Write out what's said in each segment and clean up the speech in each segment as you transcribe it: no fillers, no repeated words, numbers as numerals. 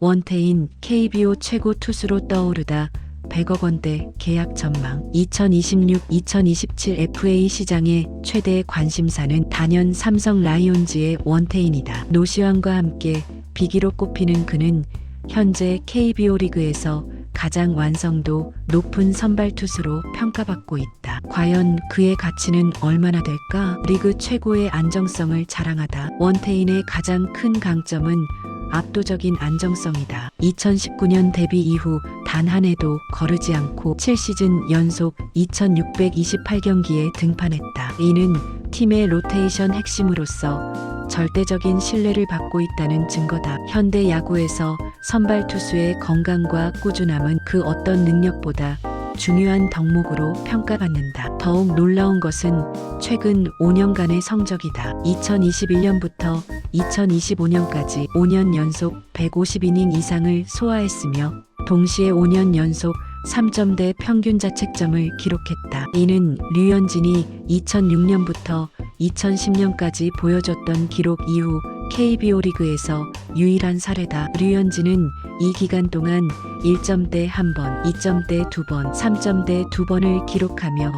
원태인 KBO 최고 투수로 떠오르다 100억 원대 계약 전망. 2026-2027 FA 시장의 최대 관심사는 단연 삼성 라이온즈의 원태인이다. 노시환과 함께 비기로 꼽히는 그는 현재 KBO 리그에서 가장 완성도 높은 선발 투수로 평가받고 있다. 과연 그의 가치는 얼마나 될까? 리그 최고의 안정성을 자랑하다. 원태인의 가장 큰 강점은 압도적인 안정성이다. 2019년 데뷔 이후 단 한 해도 거르지 않고 7시즌 연속 2628경기에 등판했다. 이는 팀의 로테이션 핵심으로서 절대적인 신뢰를 받고 있다는 증거다. 현대 야구에서 선발 투수의 건강과 꾸준함은 그 어떤 능력보다 중요한 덕목으로 평가받는다. 더욱 놀라운 것은 최근 5년간의 성적이다. 2021년부터 2025년까지 5년 연속 150이닝 이상을 소화했으며 동시에 5년 연속 3점대 평균 자책점을 기록했다. 이는 류현진이 2006년부터 2010년까지 보여줬던 기록 이후 KBO 리그에서 유일한 사례다. 류현진은 이 기간 동안 1점대 1번, 2점대 2번, 3점대 2번을 기록하며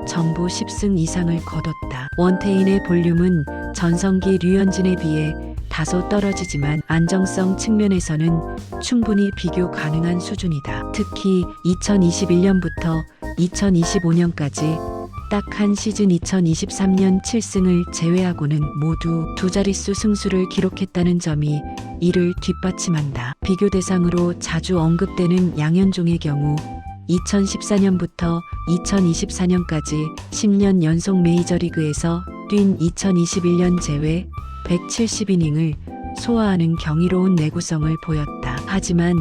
전부 10승 이상을 거뒀다. 원태인의 볼륨은 전성기 류현진에 비해 다소 떨어지지만 안정성 측면에서는 충분히 비교 가능한 수준이다. 특히 2021년부터 2025년까지 딱 한 시즌 2023년 7승을 제외하고는 모두 두 자릿수 승수를 기록했다는 점이 이를 뒷받침한다. 비교 대상으로 자주 언급되는 양현종의 경우 2014년부터 2024년까지 10년 연속 메이저리그에서 뛴 2021년 제외 170이닝을 소화하는 경이로운 내구성을 보였다. 하지만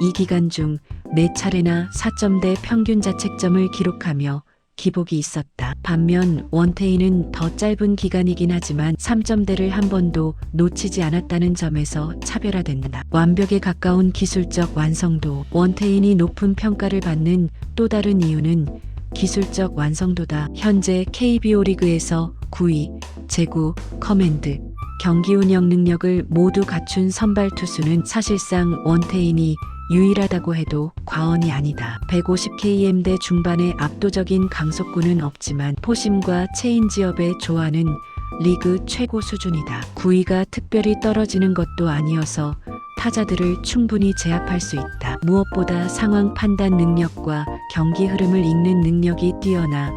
이 기간 중 4차례나 4점대 평균 자책점을 기록하며 기복이 있었다. 반면 원태인은 더 짧은 기간이긴 하지만 3점대를 한 번도 놓치지 않았다는 점에서 차별화된다. 완벽에 가까운 기술적 완성도. 원태인이 높은 평가를 받는 또 다른 이유는 기술적 완성도다. 현재 KBO 리그에서 9위, 제구, 커맨드, 경기 운영 능력을 모두 갖춘 선발 투수는 사실상 원태인이 유일하다고 해도 과언이 아니다. 150km대 중반의 압도적인 강속구는 없지만 포심과 체인지업의 조화는 리그 최고 수준이다. 9위가 특별히 떨어지는 것도 아니어서 타자들을 충분히 제압할 수 있다. 무엇보다 상황 판단 능력과 경기 흐름을 읽는 능력이 뛰어나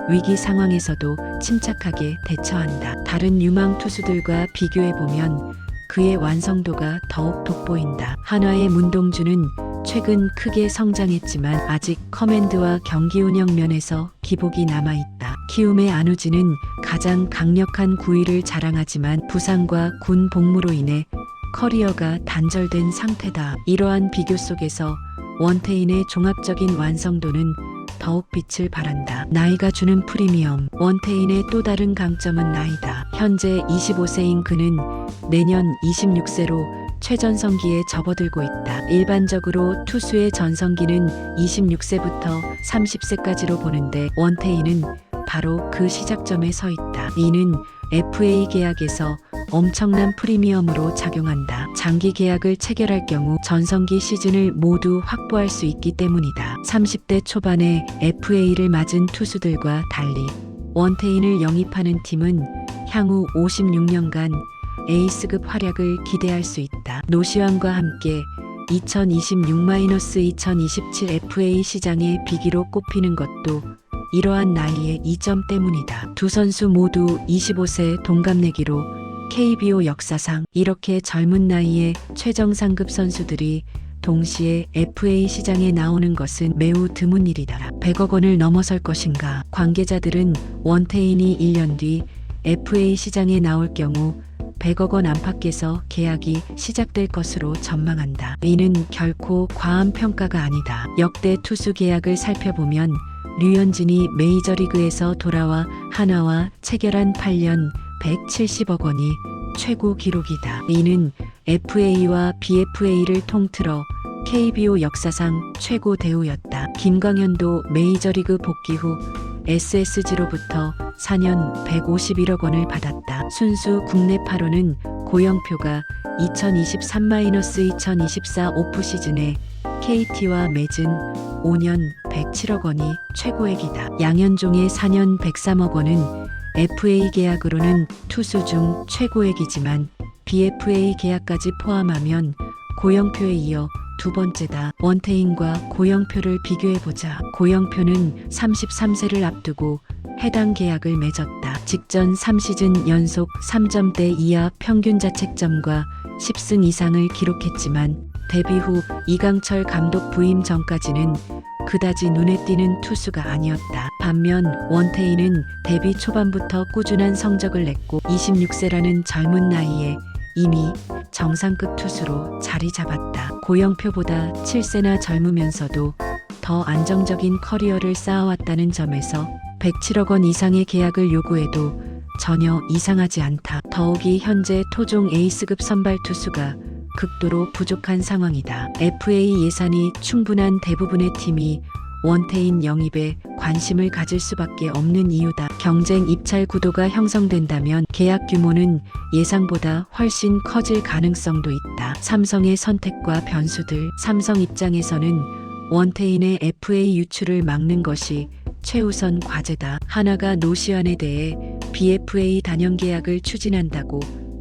위기 상황에서도 침착하게 대처한다. 다른 유망 투수들과 비교해보면 그의 완성도가 더욱 돋보인다. 한화의 문동주는 최근 크게 성장했지만 아직 커맨드와 경기 운영 면에서 기복이 남아있다. 키움의 안우진은 가장 강력한 구위를 자랑하지만 부상과 군 복무로 인해 커리어가 단절된 상태다. 이러한 비교 속에서 원태인의 종합적인 완성도는 더욱 빛을 발한다. 나이가 주는 프리미엄. 원태인의 또 다른 강점은 나이다. 현재 25세인 그는 내년 26세로 최전성기에 접어들고 있다. 일반적으로 투수의 전성기는 26세부터 30세까지로 보는데 원태인은 바로 그 시작점에 서 있다. 이는 FA 계약에서 엄청난 프리미엄으로 작용한다. 장기 계약을 체결할 경우 전성기 시즌을 모두 확보할 수 있기 때문이다. 30대 초반에 FA를 맞은 투수들과 달리 원태인을 영입하는 팀은 향후 56년간 에이스급 활약을 기대할 수 있다. 노시환과 함께 2026-2027 FA 시장의 비기로 꼽히는 것도 이러한 나이의 이점 때문이다. 두 선수 모두 25세 동갑내기로 KBO 역사상 이렇게 젊은 나이에 최정상급 선수들이 동시에 FA 시장에 나오는 것은 매우 드문 일이다. 100억 원을 넘어설 것인가? 관계자들은 원태인이 1년 뒤 FA 시장에 나올 경우 100억 원 안팎에서 계약이 시작될 것으로 전망한다. 이는 결코 과한 평가가 아니다. 역대 투수 계약을 살펴보면 류현진이 메이저리그에서 돌아와 한화와 체결한 8년 170억 원이 최고 기록이다. 이는 FA와 BFA를 통틀어 KBO 역사상 최고 대우였다. 김광현도 메이저리그 복귀 후 SSG로부터 4년 151억 원을 받았다. 순수 국내 8호는 고영표가 2023-2024 오프 시즌에 KT와 맺은 5년 107억 원이 최고액이다. 양현종의 4년 103억 원은 FA 계약으로는 투수 중 최고액이지만 BFA 계약까지 포함하면 고영표에 이어 두 번째다. 원태인과 고영표를 비교해보자. 고영표는 33세를 앞두고 해당 계약을 맺었다. 직전 3시즌 연속 3점대 이하 평균 자책점과 10승 이상을 기록했지만 데뷔 후 이강철 감독 부임 전까지는 그다지 눈에 띄는 투수가 아니었다. 반면 원태인은 데뷔 초반부터 꾸준한 성적을 냈고 26세라는 젊은 나이에 이미 정상급 투수로 자리 잡았다. 고영표보다 7세나 젊으면서도 더 안정적인 커리어를 쌓아왔다는 점에서 107억 원 이상의 계약을 요구해도 전혀 이상하지 않다. 더욱이 현재 토종 에이스급 선발 투수가 극도로 부족한 상황이다. FA 예산이 충분한 대부분의 팀이 원태인 영입에 관심을 가질 수밖에 없는 이유다. 경쟁 입찰 구도가 형성된다면 계약 규모는 예상보다 훨씬 커질 가능성도 있다. 삼성의 선택과 변수들. 삼성 입장에서는 원태인의 FA 유출을 막는 것이 최우선 과제다. 하나가 노시안에 대해 BFA 단연 계약을 추진한다고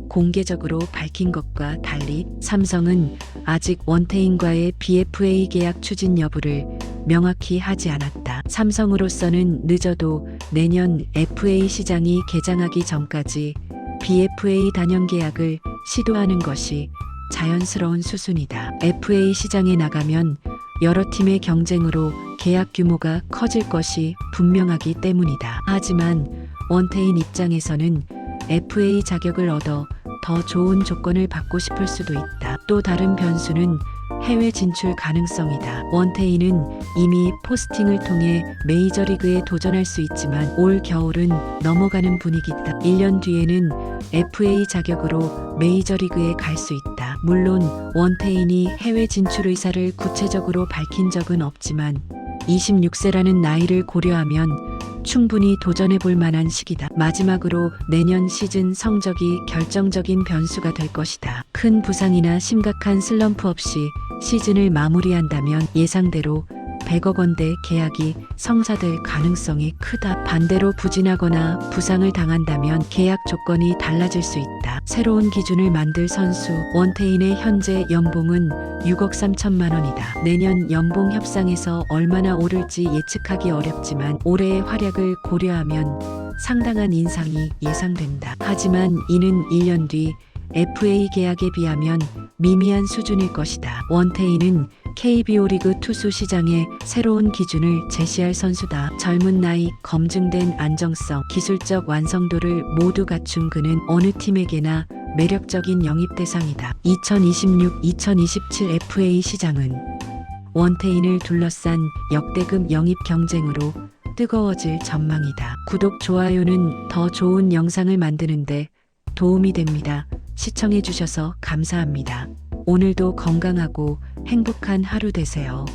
공개적으로 밝힌 것과 달리 삼성은 아직 원태인과의 BFA 계약 추진 여부를 명확히 하지 않았다. 삼성으로서는 늦어도 내년 FA 시장이 개장하기 전까지 BFA 단연 계약을 시도하는 것이 자연스러운 수순이다. FA 시장에 나가면 여러 팀의 경쟁으로 계약 규모가 커질 것이 분명하기 때문이다. 하지만 원태인 입장에서는 FA 자격을 얻어 더 좋은 조건을 받고 싶을 수도 있다. 또 다른 변수는 해외 진출 가능성이다. 원태인은 이미 포스팅을 통해 메이저리그에 도전할 수 있지만 올 겨울은 넘어가는 분위기다. 1년 뒤에는 FA 자격으로 메이저리그에 갈 수 있다. 물론 원태인이 해외 진출 의사를 구체적으로 밝힌 적은 없지만 26세라는 나이를 고려하면 충분히 도전해 볼 만한 시기다. 마지막으로 내년 시즌 성적이 결정적인 변수가 될 것이다. 큰 부상이나 심각한 슬럼프 없이 시즌을 마무리한다면 예상대로 100억 원대 계약이 성사될 가능성이 크다. 반대로 부진하거나 부상을 당한다면 계약 조건이 달라질 수 있다. 새로운 기준을 만들 선수. 원태인의 현재 연봉은 6억 3천만 원이다. 내년 연봉 협상에서 얼마나 오를지 예측하기 어렵지만 올해의 활약을 고려하면 상당한 인상이 예상된다. 하지만 이는 1년 뒤 FA 계약에 비하면 미미한 수준일 것이다. 원태인은 KBO 리그 투수 시장의 새로운 기준을 제시할 선수다. 젊은 나이, 검증된 안정성, 기술적 완성도를 모두 갖춘 그는 어느 팀에게나 매력적인 영입 대상이다. 2026-2027 FA 시장은 원태인을 둘러싼 역대급 영입 경쟁으로 뜨거워질 전망이다. 구독, 좋아요는 더 좋은 영상을 만드는데 도움이 됩니다. 시청해주셔서 감사합니다. 오늘도 건강하고 행복한 하루 되세요.